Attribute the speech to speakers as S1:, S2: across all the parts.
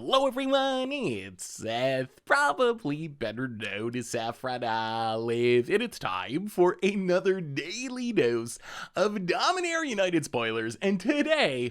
S1: Hello everyone, it's Seth, probably better known as Saffron Olive, and it's time for another daily dose of Dominaria United spoilers, and today,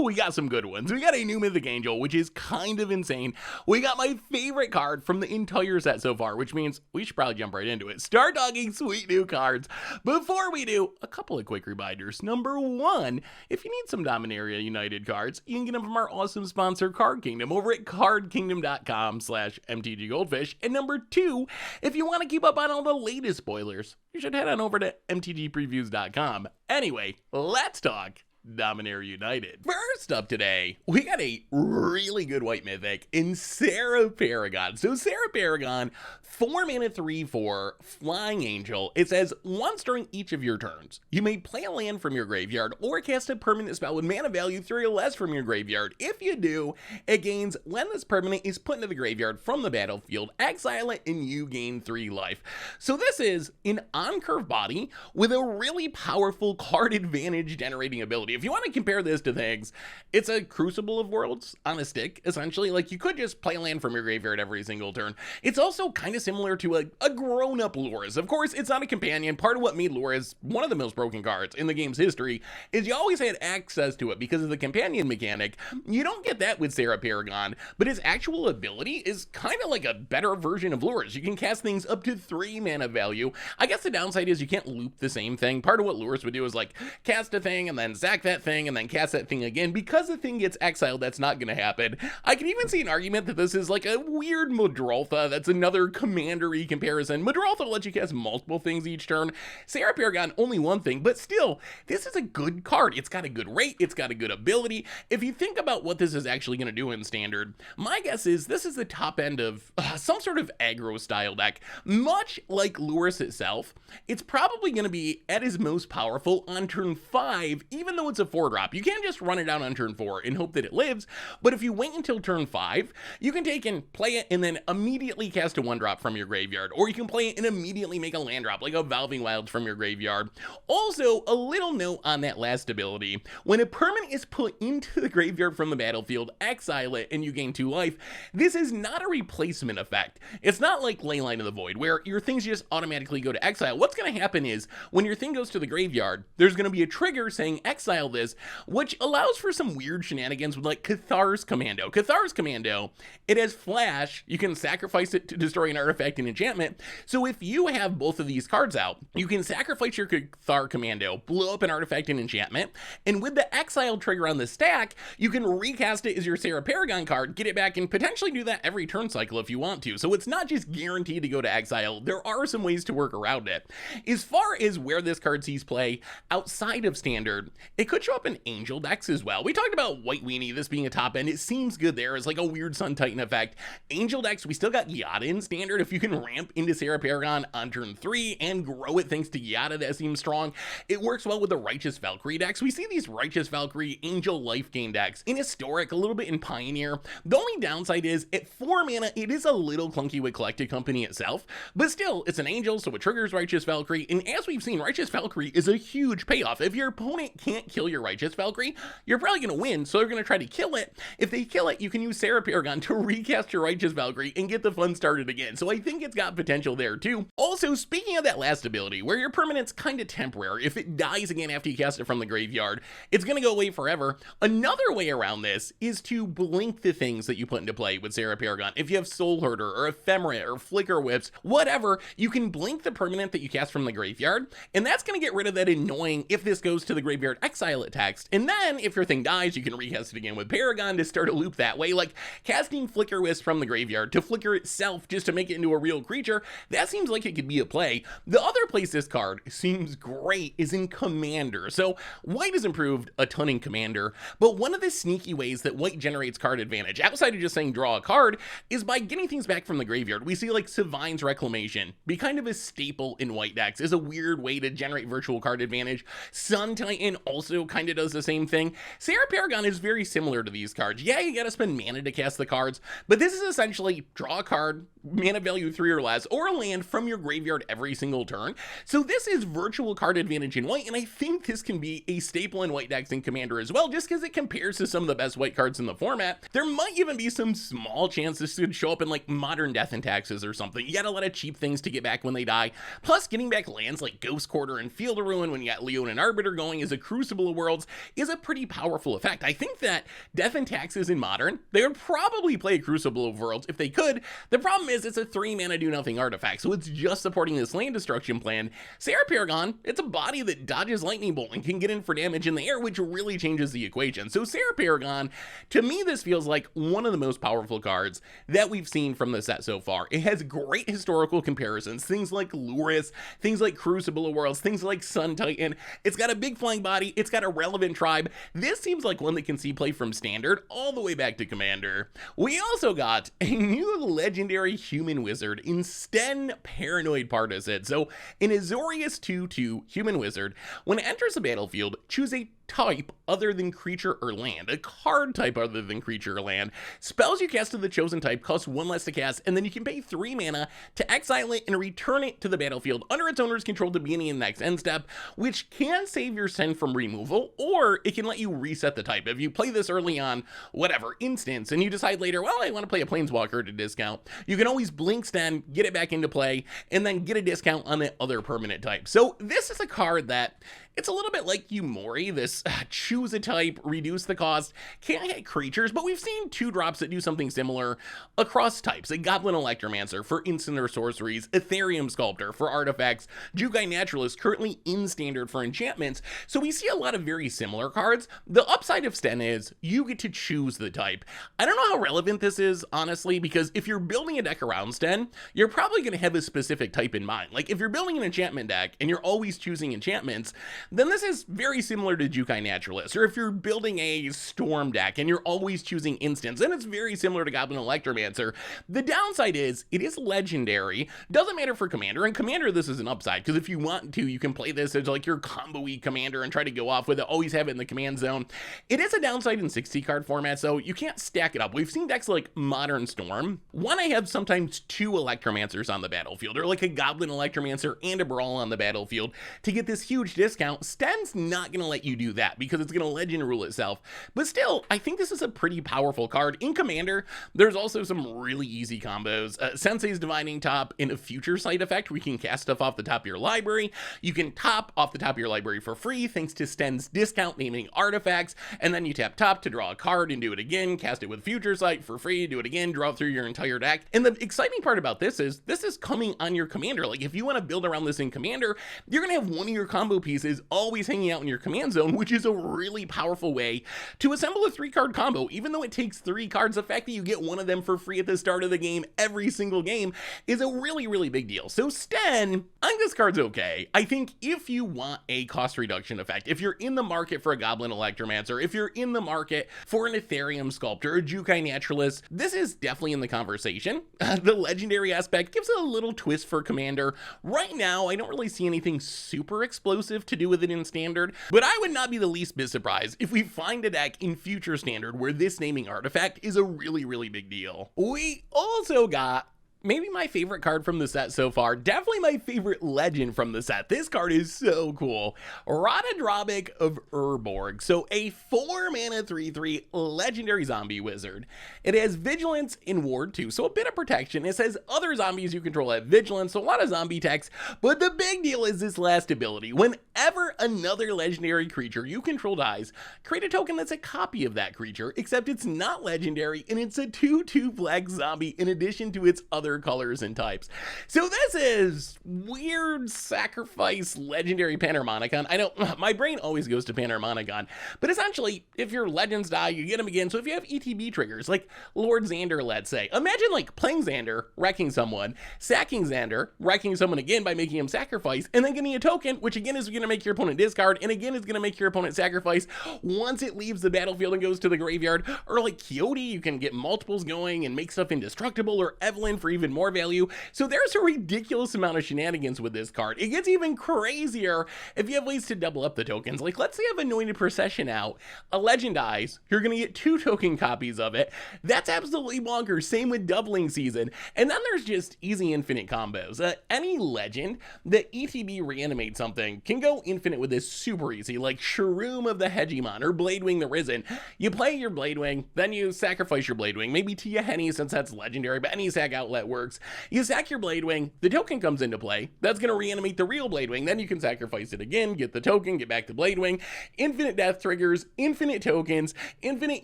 S1: we got some good ones. We got a new Mythic Angel, which is kind of insane. We got my favorite card from the entire set so far, which means we should probably jump right into it. Start talking sweet new cards. Before we do, a couple of quick reminders. Number one, if you need some Dominaria United cards, you can get them from our awesome sponsor, Card Kingdom, over at cardkingdom.com/MTGGoldfish. And number two, if you want to keep up on all the latest spoilers, you should head on over to MTGpreviews.com. Anyway, let's talk Dominaria United. First up today, we got a really good white mythic in Serra Paragon. So Serra Paragon, 4 mana 3/4 flying angel. It says once during each of your turns, you may play a land from your graveyard or cast a permanent spell with mana value 3 or less from your graveyard. If you do, it gains when this permanent is put into the graveyard from the battlefield, exile it, and you gain 3 life. So this is an on-curve body with a really powerful card advantage generating ability. If you want to compare this to things, it's a Crucible of Worlds on a stick, essentially. Like, you could just play land from your graveyard every single turn. It's also kind of similar to a grown-up Lurrus. Of course, it's not a companion. Part of what made Lurrus one of the most broken cards in the game's history is you always had access to it because of the companion mechanic. You don't get that with Serra Paragon, but its actual ability is kind of like a better version of Lurrus. You can cast things up to 3 mana value. I guess the downside is you can't loop the same thing. Part of what Lurrus would do is like cast a thing and then sack that thing and then cast that thing again. Because the thing gets exiled, that's not going to happen. I can even see an argument that this is like a weird Madroltha. That's another commander-y comparison. Madroltha lets you cast multiple things each turn. Serra Paragon, only one thing, but still, this is a good card. It's got a good rate. It's got a good ability. If you think about what this is actually going to do in Standard, my guess is this is the top end of some sort of aggro-style deck. Much like Lurrus itself, it's probably going to be at its most powerful on turn 5, even though it's a 4-drop. You can't just run it out on turn 4 and hope that it lives, but if you wait until turn 5, you can take and play it and then immediately cast a 1-drop from your graveyard, or you can play it and immediately make a land drop, like a Valving Wilds from your graveyard. Also, a little note on that last ability. When a permanent is put into the graveyard from the battlefield, exile it, and you gain 2 life, this is not a replacement effect. It's not like Leyline of the Void, where your things just automatically go to exile. What's going to happen is, when your thing goes to the graveyard, there's going to be a trigger saying exile this, which allows for some weird shenanigans with like Cathar's Commando. Cathar's Commando, it has flash. You can sacrifice it to destroy an artifact and enchantment. So if you have both of these cards out, you can sacrifice your Cathar Commando, blow up an artifact and enchantment, and with the exile trigger on the stack, you can recast it as your Serra Paragon card, get it back, and potentially do that every turn cycle if you want to. So it's not just guaranteed to go to exile. There are some ways to work around it. As far as where this card sees play outside of Standard, it could show up in Angel decks as well. We talked about White Weenie, this being a top end. It seems good there. It's like a weird Sun Titan effect. Angel decks, we still got Yada in Standard. If you can ramp into Serra Paragon on turn 3 and grow it thanks to Yada, that seems strong. It works well with the Righteous Valkyrie decks. We see these Righteous Valkyrie Angel life gain decks in Historic, a little bit in Pioneer. The only downside is at 4 mana, it is a little clunky with Collected Company itself, but still, it's an Angel, so it triggers Righteous Valkyrie, and as we've seen, Righteous Valkyrie is a huge payoff. If your opponent can't kill your Righteous Valkyrie, you're probably going to win, so they're going to try to kill it. If they kill it, you can use Serra Paragon to recast your Righteous Valkyrie and get the fun started again, so I think it's got potential there too. Also, speaking of that last ability, where your permanent's kind of temporary, if it dies again after you cast it from the graveyard, it's going to go away forever. Another way around this is to blink the things that you put into play with Serra Paragon. If you have Soul Herder or Ephemerate or Flicker Whips, whatever, you can blink the permanent that you cast from the graveyard, and that's going to get rid of that annoying if this goes to the graveyard, exile it text. And then if your thing dies, you can recast it again with Paragon to start a loop that way. Like casting Flicker Wisp from the graveyard to flicker itself just to make it into a real creature, that seems like it could be a play. The other place this card seems great is in Commander. So White has improved a ton in Commander, but one of the sneaky ways that White generates card advantage, outside of just saying draw a card, is by getting things back from the graveyard. We see like Sevine's Reclamation be kind of a staple in White decks, is a weird way to generate virtual card advantage. Sun Titan also also kind of does the same thing. Serra Paragon is very similar to these cards. Yeah, you gotta spend mana to cast the cards, but this is essentially draw a card, mana value 3 or less, or a land from your graveyard every single turn. So this is virtual card advantage in white, and I think this can be a staple in white decks in Commander as well, just because it compares to some of the best white cards in the format. There might even be some small chance this could show up in like Modern Death and Taxes or something. You got a lot of cheap things to get back when they die, plus getting back lands like Ghost Quarter and Field of Ruin when you got Leon and Arbiter going as a Crucible of Worlds is a pretty powerful effect. I think that Death and Taxes in Modern, they would probably play a Crucible of Worlds if they could. The problem is it's a 3 mana do nothing artifact, so it's just supporting this land destruction plan. Serra Paragon, it's a body that dodges lightning bolt and can get in for damage in the air, which really changes the equation. So Serra Paragon, to me, this feels like one of the most powerful cards that we've seen from the set so far. It has great historical comparisons, things like Lurrus, things like Crucible of Worlds, things like Sun Titan. It's got a big flying body, it's got a relevant tribe. This seems like one that can see play from Standard all the way back to Commander. We also got a new legendary human wizard in Stenn Paranoid Partisan. So an Azorius 2/2 human wizard, when it enters the battlefield, choose a type other than creature or land, a card type other than creature or land. Spells you cast to the chosen type cost 1 less to cast, and then you can pay 3 mana to exile it and return it to the battlefield under its owner's control at the beginning of the next end step, which can save your Stenn from removal, or it can let you reset the type. If you play this early on, whatever, instance, and you decide later, well, I want to play a Planeswalker at a discount, you can always blink Stenn, get it back into play, and then get a discount on the other permanent type. So this is a card that it's a little bit like Yumori, this choose a type, reduce the cost, can't hit creatures, but we've seen 2-drops that do something similar across types. A Goblin Electromancer for instant or sorceries, Ethereum Sculptor for artifacts, Jukai Naturalist currently in Standard for enchantments, so we see a lot of very similar cards. The upside of Stenn is you get to choose the type. I don't know how relevant this is, honestly, because if you're building a deck around Stenn, you're probably going to have a specific type in mind. Like if you're building an enchantment deck and you're always choosing enchantments, then this is very similar to Jukai Naturalist. Or if you're building a Storm deck and you're always choosing instants, then it's very similar to Goblin Electromancer. The downside is it is legendary. Doesn't matter for Commander, and Commander this is an upside, because if you want to, you can play this as like your combo-y Commander and try to go off with it, always have it in the command zone. It is a downside in 60 card format, so you can't stack it up. We've seen decks like Modern Storm. One, I have sometimes 2 Electromancers on the battlefield, or like a Goblin Electromancer and a Brawl on the battlefield to get this huge discount. Stenn's not going to let you do that because it's going to legend rule itself. But still, I think this is a pretty powerful card. In Commander, there's also some really easy combos. Sensei's Divining Top in a Future Sight effect where you can cast stuff off the top of your library. You can top off the top of your library for free thanks to Stenn's discount naming artifacts, and then you tap top to draw a card and do it again, cast it with Future Sight for free, do it again, draw through your entire deck. And the exciting part about this is coming on your Commander. Like if you want to build around this in Commander, you're going to have one of your combo pieces always hanging out in your command zone, which is a really powerful way to assemble a 3-card combo. Even though it takes 3 cards, the fact that you get one of them for free at the start of the game every single game is a really, really big deal. So Stenn, I think this card's okay. I think if you want a cost reduction effect, if you're in the market for a Goblin Electromancer, if you're in the market for an Ethereum Sculptor, a Jukai Naturalist, this is definitely in the conversation. The legendary aspect gives it a little twist for Commander. Right now, I don't really see anything super explosive to do with it in Standard, but I would not be the least bit surprised if we find a deck in Future Standard where this naming artifact is a really, really big deal. We also got maybe my favorite card from the set so far, definitely my favorite legend from the set. This card is so cool. Ratadrabik of Urborg. So a 4-mana 3/3 legendary zombie wizard. It has vigilance in ward 2, so a bit of protection. It says other zombies you control have vigilance, so a lot of zombie text, but the big deal is this last ability. Whenever another legendary creature you control dies, create a token that's a copy of that creature, except it's not legendary and it's a 2/2 black zombie in addition to its other colors and types. So this is weird sacrifice legendary Panharmonicon. I know my brain always goes to Panharmonicon, but essentially if your legends die, you get them again. So if you have ETB triggers like Lord Xander, let's say, imagine like playing Xander, wrecking someone, sacking Xander, wrecking someone again by making him sacrifice, and then getting a token, which again is going to make your opponent discard, and again is going to make your opponent sacrifice once it leaves the battlefield and goes to the graveyard. Or like Quixote, you can get multiples going and make stuff indestructible, or Evelyn for even more value. So there's a ridiculous amount of shenanigans with this card. It gets even crazier if you have ways to double up the tokens. Like, let's say you have Anointed Procession out, a legend dies, you're gonna get 2 token copies of it. That's absolutely bonkers. Same with doubling season. And then there's just easy infinite combos. Any legend that ETB reanimate something can go infinite with this super easy, like Shroom of the Hegemon or Bladewing the Risen. You play your Bladewing, then you sacrifice your Bladewing, maybe to your Henny since that's legendary, but any sack outlet works. You sack your Bladewing, the token comes into play, that's gonna reanimate the real Bladewing, then you can sacrifice it again, get the token, get back to Bladewing, infinite death triggers, infinite tokens, infinite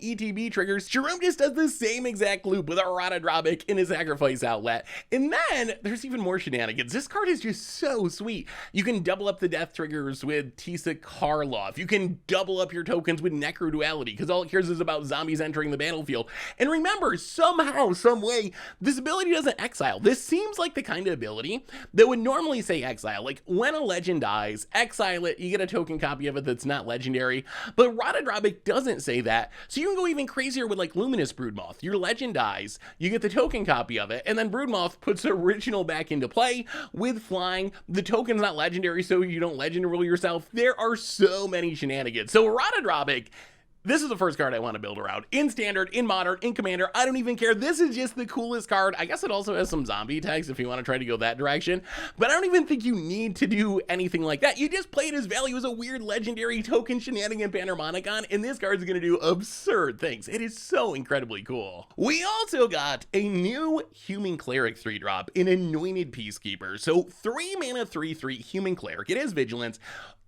S1: ETB triggers. Shroom just does the same exact loop with a Ratadrabik in his sacrifice outlet. And then there's even more shenanigans. This card is just so sweet. You can double up the death triggers with Tisa Karloff. You can double up your tokens with Necro Duality, because all it cares is about zombies entering the battlefield. And remember, somehow, some way, this ability doesn't exile. This seems like the kind of ability that would normally say exile. Like, when a legend dies, exile it, you get a token copy of it that's not legendary. But Ratadrabik doesn't say that, so you can go even crazier with, like, Luminous Broodmoth. Your legend dies, you get the token copy of it, and then Broodmoth puts original back into play with flying. The token's not legendary, so you don't legend rule yourself. There are so many shenanigans. So Ratadrabik, this is the first card I want to build around. In Standard, in Modern, in Commander, I don't even care. This is just the coolest card. I guess it also has some zombie tags if you want to try to go that direction. But I don't even think you need to do anything like that. You just play it as value as a weird legendary token shenanigan Panharmonicon, and this card's going to do absurd things. It is so incredibly cool. We also got a new Human Cleric 3-drop in Anointed Peacekeeper. So 3 mana 3/3 Human Cleric. It has Vigilance.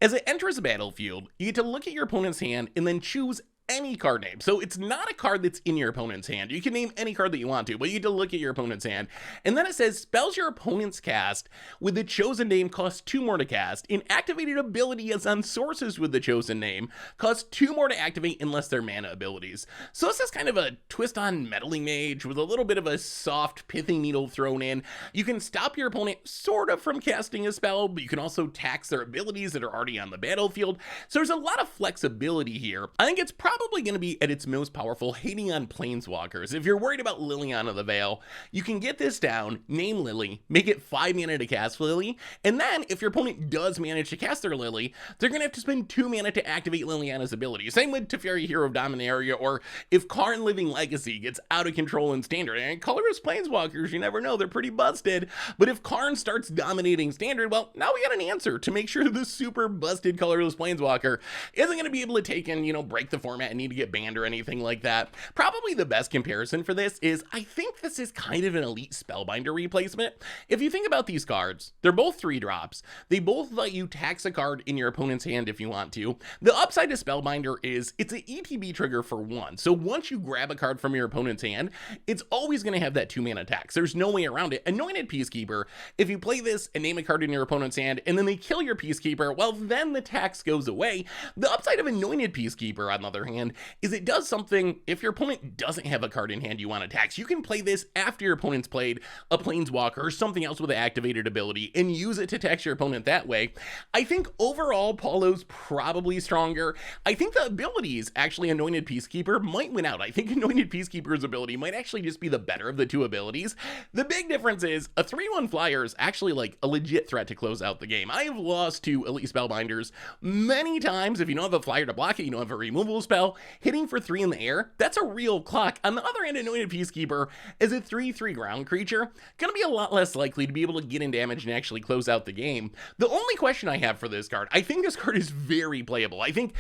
S1: As it enters the battlefield, you get to look at your opponent's hand and then choose any card name. So it's not a card that's in your opponent's hand. You can name any card that you want to, but you get to look at your opponent's hand. And then it says, spells your opponent's cast with the chosen name cost 2 more to cast. An activated ability is on sources with the chosen name cost 2 more to activate unless they're mana abilities. So this is kind of a twist on Meddling Mage with a little bit of a soft Pithing Needle thrown in. You can stop your opponent sort of from casting a spell, but you can also tax their abilities that are already on the battlefield. So there's a lot of flexibility here. I think it's probably going to be at its most powerful hating on Planeswalkers. If you're worried about Liliana the Veil, you can get this down, name Lily, make it 5 mana to cast Lily, and then if your opponent does manage to cast their Lily, they're going to have to spend 2 mana to activate Liliana's ability. Same with Teferi, Hero of Dominaria, or if Karn Living Legacy gets out of control in Standard. And colorless Planeswalkers, you never know, they're pretty busted. But if Karn starts dominating Standard, well, now we got an answer to make sure the super busted colorless Planeswalker isn't going to be able to take and, break the format and need to get banned or anything like that. Probably the best comparison for this is, I think this is kind of an Elite Spellbinder replacement. If you think about these cards, they're both 3-drops. They both let you tax a card in your opponent's hand if you want to. The upside to Spellbinder is it's an ETB trigger for 1. So once you grab a card from your opponent's hand, it's always going to have that 2 mana tax. There's no way around it. Anointed Peacekeeper, if you play this and name a card in your opponent's hand and then they kill your Peacekeeper, well, then the tax goes away. The upside of Anointed Peacekeeper, on the other hand, is it does something. If your opponent doesn't have a card in hand you want to tax, you can play this after your opponent's played a Planeswalker or something else with an activated ability and use it to tax your opponent that way. I think overall Paulo's probably stronger. I think the abilities, actually, Anointed Peacekeeper might win out. I think Anointed Peacekeeper's ability might actually just be the better of the 2 abilities. The big difference is a 3/1 flyer is actually like a legit threat to close out the game. I have lost to Elite Spellbinders many times. If you don't have a flyer to block it, you don't have a removal spell, hitting for 3 in the air, that's a real clock. On the other hand, Anointed Peacekeeper is a 3/3 ground creature, gonna be a lot less likely to be able to get in damage and actually close out the game. The only question I have for this card, I think this card is very playable. I think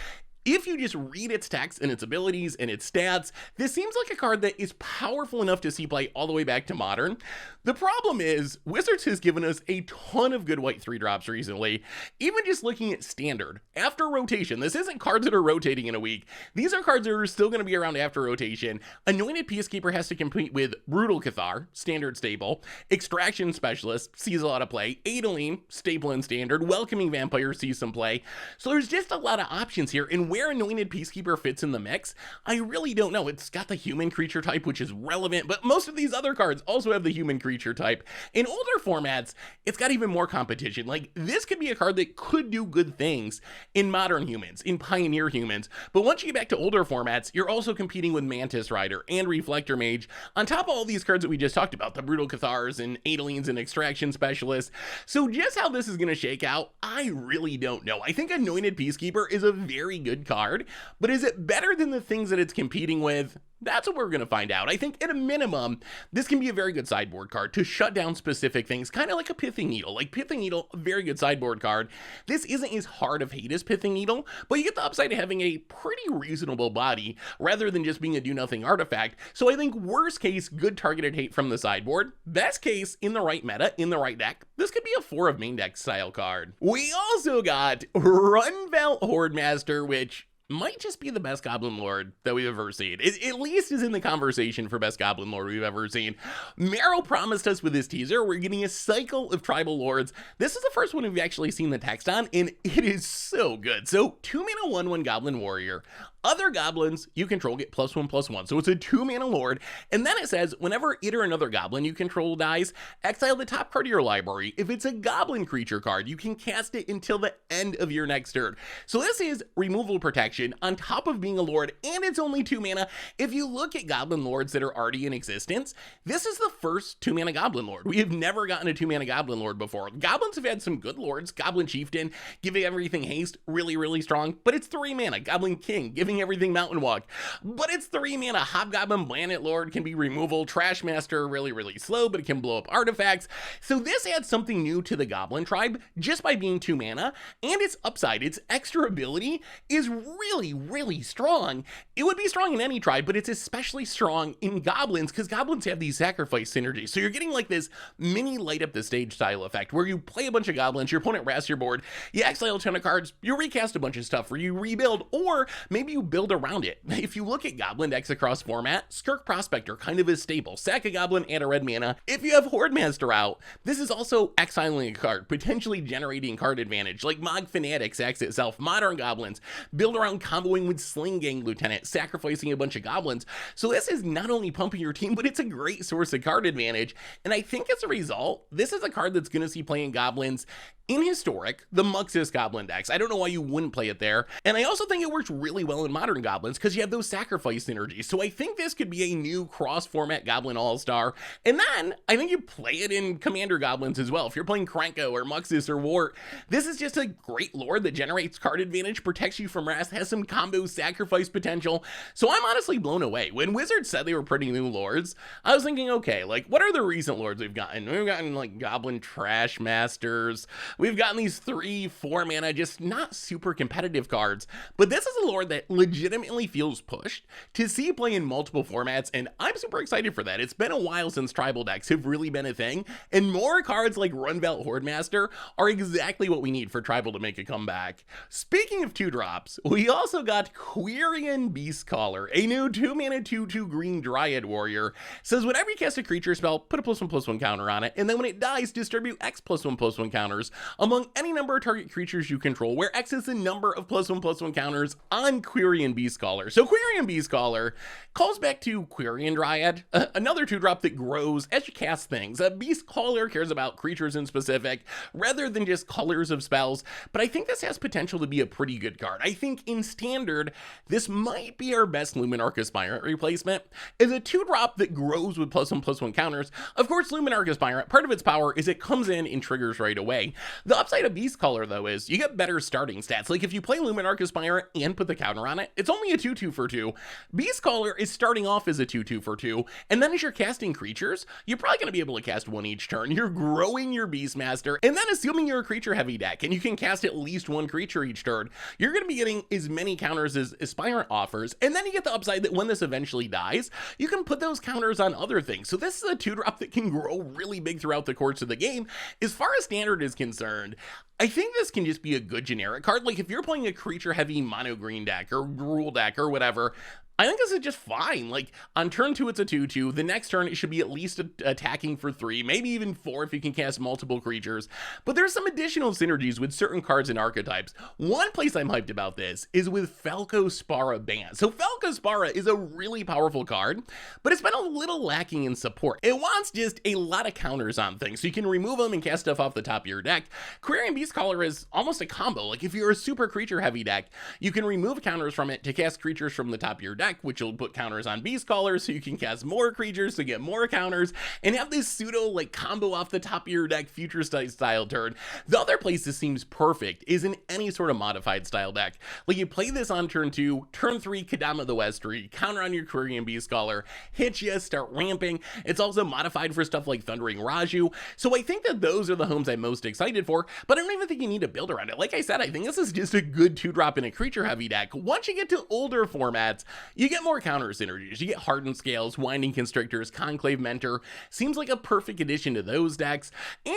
S1: if you just read its text and its abilities and its stats, this seems like a card that is powerful enough to see play all the way back to Modern. The problem is, Wizards has given us a ton of good white 3-drops recently. Even just looking at Standard, after rotation, this isn't cards that are rotating in a week. These are cards that are still going to be around after rotation. Anointed Peacekeeper has to compete with Brutal Cathar, Standard staple, Extraction Specialist, sees a lot of play, Adeline, staple in Standard, Welcoming Vampire sees some play. So there's just a lot of options here, and where where Anointed Peacekeeper fits in the mix, I really don't know. It's got the human creature type, which is relevant, but most of these other cards also have the human creature type. In older formats, it's got even more competition. Like, this could be a card that could do good things in modern humans, in Pioneer humans, but once you get back to older formats, you're also competing with Mantis Rider and Reflector Mage, on top of all these cards that we just talked about, the Brutal Cathars and Adalines and Extraction Specialists. So just how this is going to shake out, I really don't know. I think Anointed Peacekeeper is a very good card, but is it better than the things that it's competing with? That's what we're going to find out. I think at a minimum, this can be a very good sideboard card to shut down specific things, kind of like a Pithing Needle. Like Pithing Needle, a very good sideboard card. This isn't as hard of hate as Pithing Needle, but you get the upside of having a pretty reasonable body rather than just being a do-nothing artifact. So I think worst case, good targeted hate from the sideboard. Best case, in the right meta, in the right deck, this could be a 4 of main deck style card. We also got Rundvelt Hordemaster, which might just be the best Goblin Lord that we've ever seen. It at least is in the conversation for best Goblin Lord we've ever seen. Merrill promised us with this teaser, we're getting a cycle of Tribal Lords. This is the first one we've actually seen the text on, and it is so good. So 2 mana 1/1 Goblin Warrior. Other goblins you control get +1/+1, so it's a 2 mana lord, and then it says whenever it or another goblin you control dies, exile the top card of your library. If it's a goblin creature card, you can cast it until the end of your next turn. So this is removal protection on top of being a lord, and it's only 2 mana. If you look at goblin lords that are already in existence, this is the first 2 mana goblin lord. We have never gotten a 2 mana goblin lord before. Goblins have had some good lords, Goblin Chieftain, giving everything haste, really strong, but it's 3 mana. Goblin King, giving everything Mountain Walk, but it's 3 mana. Hobgoblin Planet Lord can be removal. Trash Master, really slow, but it can blow up artifacts. So this adds something new to the Goblin tribe just by being 2 mana, and its upside, its extra ability, is really strong. It would be strong in any tribe, but it's especially strong in Goblins because Goblins have these sacrifice synergies. So you're getting like this mini light up the stage style effect where you play a bunch of Goblins, your opponent rasts your board, you exile a ton of cards, you recast a bunch of stuff, or you rebuild, or maybe you build around it. If you look at Goblin decks across format, Skirk Prospector kind of is stable. Sack a Goblin, add a red mana. If you have Hordemaster out, this is also exiling a card, potentially generating card advantage, like Mog Fanatic sacks itself. Modern Goblins build around comboing with Sling Gang Lieutenant, sacrificing a bunch of Goblins. So this is not only pumping your team, but it's a great source of card advantage. And I think as a result, this is a card that's going to see playing Goblins in Historic, the Muxus Goblin decks. I don't know why you wouldn't play it there. And I also think it works really well in Modern Goblins because you have those sacrifice synergies. So I think this could be a new cross-format Goblin All-Star. And then I think you play it in Commander Goblins as well. If you're playing Krenko or Muxus or Wart, this is just a great lord that generates card advantage, protects you from wrath, has some combo sacrifice potential. So I'm honestly blown away. When Wizards said they were pretty new lords, I was thinking, okay, like what are the recent lords we've gotten? We've gotten like Goblin Trash Masters. We've gotten these 3-4 mana, just not super competitive cards, but this is a lord that legitimately feels pushed to see play in multiple formats, and I'm super excited for that. It's been a while since tribal decks have really been a thing, and more cards like Rundvelt Hordemaster are exactly what we need for tribal to make a comeback. Speaking of 2-drops, we also got Quirion Beastcaller, a new 2 mana 2/2 green Dryad Warrior. Says whenever you cast a creature spell, put a +1/+1 counter on it, and then when it dies, distribute X +1/+1 counters among any number of target creatures you control, where X is the number of +1/+1 counters on Quirion Beastcaller. So Quirion Beastcaller calls back to Quirion Dryad, another 2-drop that grows as you cast things. Beastcaller cares about creatures in specific, rather than just colors of spells, but I think this has potential to be a pretty good card. I think in Standard, this might be our best Luminarch Aspirant replacement. As a 2-drop that grows with +1/+1 counters, of course Luminarch Aspirant, part of its power is it comes in and triggers right away. The upside of Beastcaller, though, is you get better starting stats. Like if you play Luminarch Aspirant and put the counter on it, it's only a 2/2 for 2. Beastcaller is starting off as a 2/2 for 2, and then as you're casting creatures, you're probably going to be able to cast 1 each turn. You're growing your Beastmaster, and then assuming you're a creature-heavy deck, and you can cast at least 1 creature each turn, you're going to be getting as many counters as Aspirant offers, and then you get the upside that when this eventually dies, you can put those counters on other things. So this is a 2-drop that can grow really big throughout the course of the game. As far as Standard is concerned, I think this can just be a good generic card. Like if you're playing a creature heavy mono green deck or Gruul deck or whatever, I think this is just fine. Like, on turn 2, it's a 2/2. The next turn, it should be at least attacking for 3, maybe even 4 if you can cast multiple creatures. But there's some additional synergies with certain cards and archetypes. One place I'm hyped about this is with Felkospara Ban. So Felkospara is a really powerful card, but it's been a little lacking in support. It wants just a lot of counters on things, so you can remove them and cast stuff off the top of your deck. Quirion Beastcaller is almost a combo. Like, if you're a super creature heavy deck, you can remove counters from it to cast creatures from the top of your deck, which will put counters on Beastcaller, so you can cast more creatures to get more counters, and have this pseudo, like, combo off the top of your deck future style turn. The other place this seems perfect is in any sort of modified style deck. Like, you play this on turn 2, turn 3, Kadama the Westry, counter on your Quirion Beastcaller, hit you, start ramping. It's also modified for stuff like Thundering Raju, so I think that those are the homes I'm most excited for, but I don't even think you need to build around it. Like I said, I think this is just a good 2-drop in a creature heavy deck. Once you get to older formats, you get more counter synergies. You get Hardened Scales, Winding Constrictors, Conclave Mentor. Seems like a perfect addition to those decks.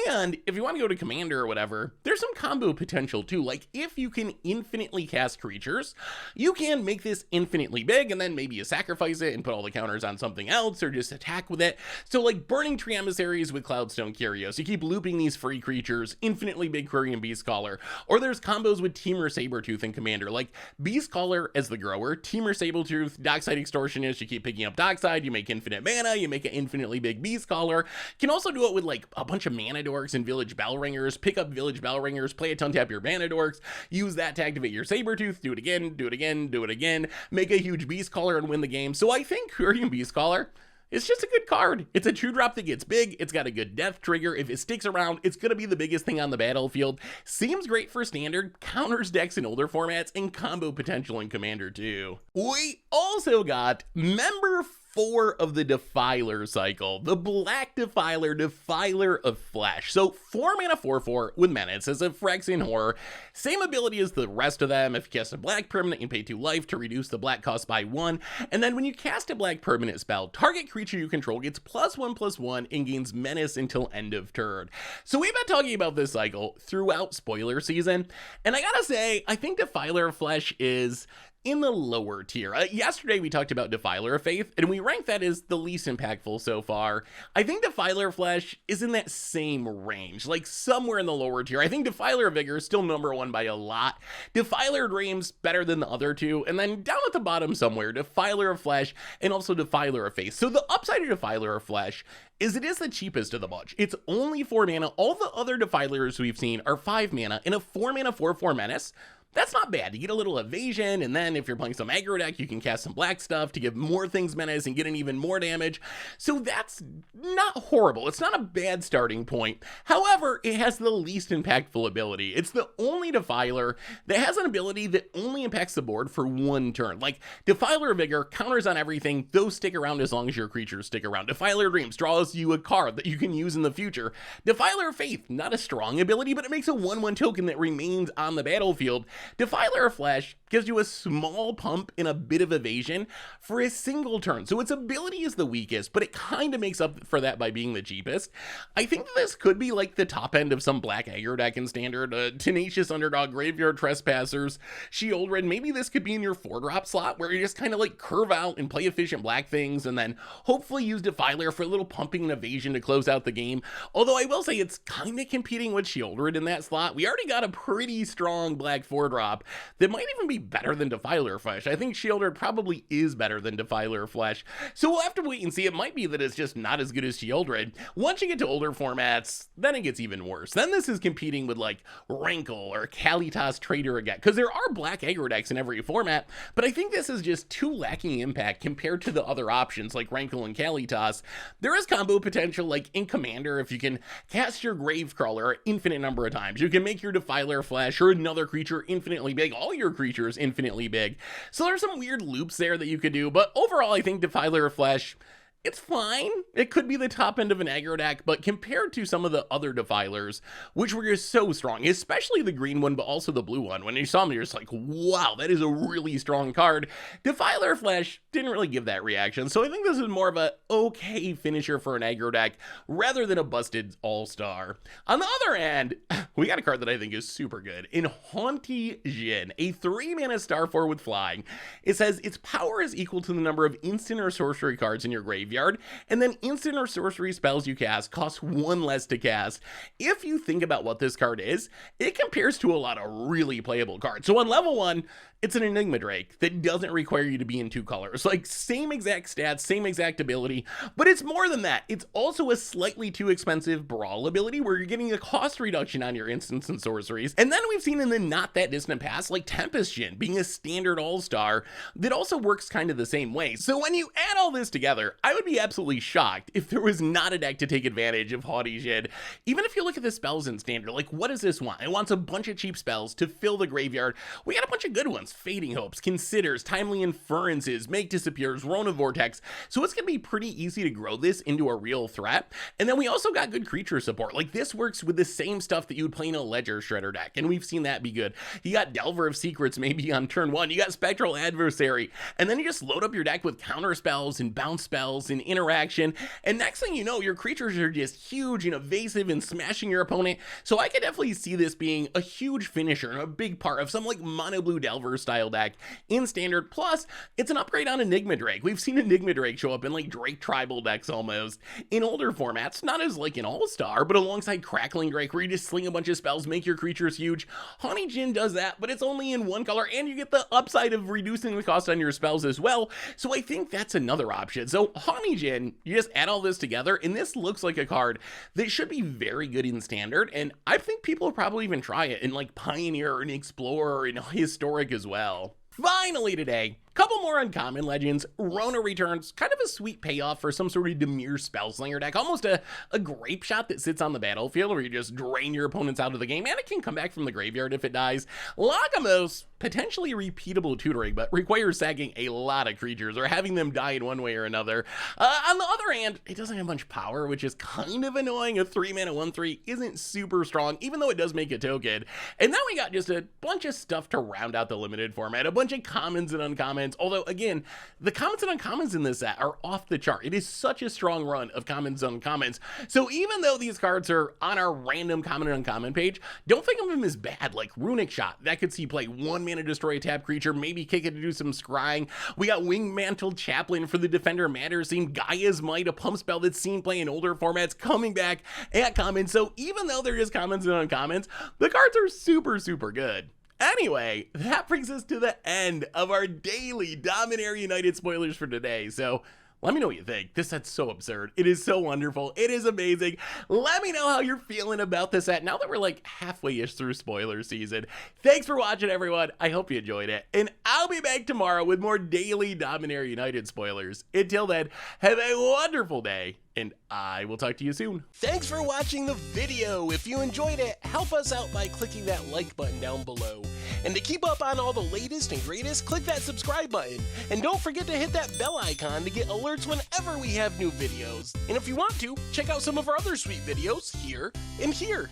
S1: And if you want to go to Commander or whatever, there's some combo potential too. Like, if you can infinitely cast creatures, you can make this infinitely big, and then maybe you sacrifice it and put all the counters on something else, or just attack with it. So like Burning Tree Emissaries with Cloudstone Curios, you keep looping these free creatures, infinitely big Quirion Beastcaller. Or there's combos with Temur Sabertooth and Commander, like Beastcaller as the grower, Temur Sabertooth, Dockside Extortionist, you keep picking up Dockside, you make infinite mana, you make an infinitely big Beastcaller. You can also do it with like a bunch of Mana Dorks and Village Bellringers, pick up Village Bellringers, play a ton, tap your Mana Dorks, use that to activate your Sabertooth, do it again, do it again, do it again, make a huge Beastcaller and win the game. So I think Quirion Beastcaller, it's just a good card. It's a 2-drop that gets big. It's got a good death trigger. If it sticks around, it's going to be the biggest thing on the battlefield. Seems great for standard, counters decks in older formats, and combo potential in Commander too. We also got member 4 of the Defiler cycle, the Black Defiler, Defiler of Flesh. So 4 mana 4/4 with menace as a Phyrexian Horror. Same ability as the rest of them. If you cast a black permanent, you pay 2 life to reduce the black cost by 1. And then when you cast a black permanent spell, target creature you control gets +1/+1 and gains menace until end of turn. So we've been talking about this cycle throughout spoiler season, and I gotta say, I think Defiler of Flesh is in the lower tier. Yesterday we talked about Defiler of Faith, and we ranked that as the least impactful so far. I think Defiler of Flesh is in that same range, like somewhere in the lower tier. I think Defiler of Vigor is still number 1 by a lot. Defiler of Dreams better than the other two, and then down at the bottom somewhere, Defiler of Flesh and also Defiler of Faith. So the upside of Defiler of Flesh is it is the cheapest of the bunch. It's only 4 mana. All the other Defilers we've seen are 5 mana, and a 4 mana 4/4 menace. That's not bad. You get a little evasion, and then if you're playing some aggro deck, you can cast some black stuff to give more things menace and get an even more damage. So that's not horrible. It's not a bad starting point. However, it has the least impactful ability. It's the only Defiler that has an ability that only impacts the board for 1 turn. Like, Defiler of Vigor counters on everything. Those stick around as long as your creatures stick around. Defiler of Dreams draws you a card that you can use in the future. Defiler of Faith, not a strong ability, but it makes a 1/1 token that remains on the battlefield. Defiler of Flesh gives you a small pump and a bit of evasion for a single turn. So its ability is the weakest, but it kind of makes up for that by being the cheapest. I think that this could be like the top end of some black aggro deck in standard. Tenacious Underdog, Graveyard Trespassers, Shieldred. Maybe this could be in your 4-drop slot where you just kind of like curve out and play efficient black things, and then hopefully use Defiler for a little pumping and evasion to close out the game. Although I will say it's kind of competing with Shieldred in that slot. We already got a pretty strong black 4-drop that might even be better than Defiler of Flesh. I think Shieldred probably is better than Defiler of Flesh. So we'll have to wait and see. It might be that it's just not as good as Shieldred. Once you get to older formats, then it gets even worse. Then this is competing with like Rankle or Kalitas Trader again, because there are black aggro decks in every format, but I think this is just too lacking impact compared to the other options like Rankle and Kalitas. There is combo potential, like in Commander, if you can cast your Gravecrawler an infinite number of times, you can make your Defiler of Flesh or another creature infinitely big, all your creatures infinitely big. So there's some weird loops there that you could do, but overall I think Defiler of Flesh It's fine. It could be the top end of an aggro deck, but compared to some of the other Defilers, which were just so strong, especially the green one, but also the blue one, when you saw them, you're just like, wow, that is a really strong card. Defiler of Flesh didn't really give that reaction, so I think this is more of a okay finisher for an aggro deck, rather than a busted all-star. On the other hand, we got a card that I think is super good. In Haughty Djinn, a 3-mana star 4 with flying, it says its power is equal to the number of instant or sorcery cards in your graveyard, and then instant or sorcery spells you cast cost 1 less to cast. If you think about what this card is, it compares to a lot of really playable cards. So on level 1, it's an Enigma Drake that doesn't require you to be in 2 colors. Like, same exact stats, same exact ability, but it's more than that. It's also a slightly too expensive Brawl ability where you're getting a cost reduction on your instants and sorceries. And then we've seen in the not that distant past, like Tempest Djinn being a standard all-star that also works kind of the same way. So when you add all this together, I would be absolutely shocked if there was not a deck to take advantage of Haughty Djinn. Even if you look at the spells in standard, like, what does this want? It wants a bunch of cheap spells to fill the graveyard. We got a bunch of good ones. Fading Hopes, Considers, Timely Inferences, Make Disappears, Rona Vortex, so it's gonna be pretty easy to grow this into a real threat. And then we also got good creature support. Like, this works with the same stuff that you would play in a Ledger Shredder deck, and we've seen that be good. You got Delver of Secrets maybe on turn 1, you got Spectral Adversary, and then you just load up your deck with counter spells and bounce spells and interaction, and next thing you know, your creatures are just huge and evasive and smashing your opponent. So I could definitely see this being a huge finisher and a big part of some like mono blue Delver style deck in standard. Plus, it's an upgrade on Enigma Drake. We've seen Enigma Drake show up in like Drake tribal decks almost in older formats, not as like an all-star, but alongside Crackling Drake, where you just sling a bunch of spells, make your creatures huge. Haughty Djinn does that, but it's only in 1 color, and you get the upside of reducing the cost on your spells as well. So I think that's another option. So Haughty Djinn, you just add all this together, and this looks like a card that should be very good in standard, and I think people will probably even try it in like Pioneer and Explorer and Historic as well. Finally today, couple more uncommon legends. Rona returns, kind of a sweet payoff for some sort of Dimir Spellslinger deck, almost a grape shot that sits on the battlefield where you just drain your opponents out of the game, and it can come back from the graveyard if it dies. Lagomos, potentially repeatable tutoring, but requires sacking a lot of creatures or having them die in one way or another. On the other hand, it doesn't have much power, which is kind of annoying. A 3-mana 1/3 isn't super strong, even though it does make a token. And then we got just a bunch of stuff to round out the limited format, a bunch of commons and uncommons. Although, again, the commons and uncommons in this set are off the chart. It is such a strong run of commons and uncommons. So even though these cards are on our random common and uncommon page, don't think of them as bad. Like Runic Shot, that could see play 1 mana, destroy a tap creature, maybe kick it to do some scrying. We got Wingmantled Chaplain for the Defender Matter Scene, Gaia's Might, a pump spell that's seen play in older formats, coming back at common. So even though there is commons and uncommons, the cards are super, super good. Anyway, that brings us to the end of our daily Dominaria United spoilers for today. So let me know what you think. This set's so absurd. It is so wonderful. It is amazing. Let me know how you're feeling about this set now that we're like halfway-ish through spoiler season. Thanks for watching, everyone. I hope you enjoyed it. And I'll be back tomorrow with more daily Dominaria United spoilers. Until then, have a wonderful day, and I will talk to you soon. Thanks for watching the video. If you enjoyed it, help us out by clicking that like button down below. And to keep up on all the latest and greatest, click that subscribe button. And don't forget to hit that bell icon to get alerts whenever we have new videos. And if you want to, check out some of our other sweet videos here and here.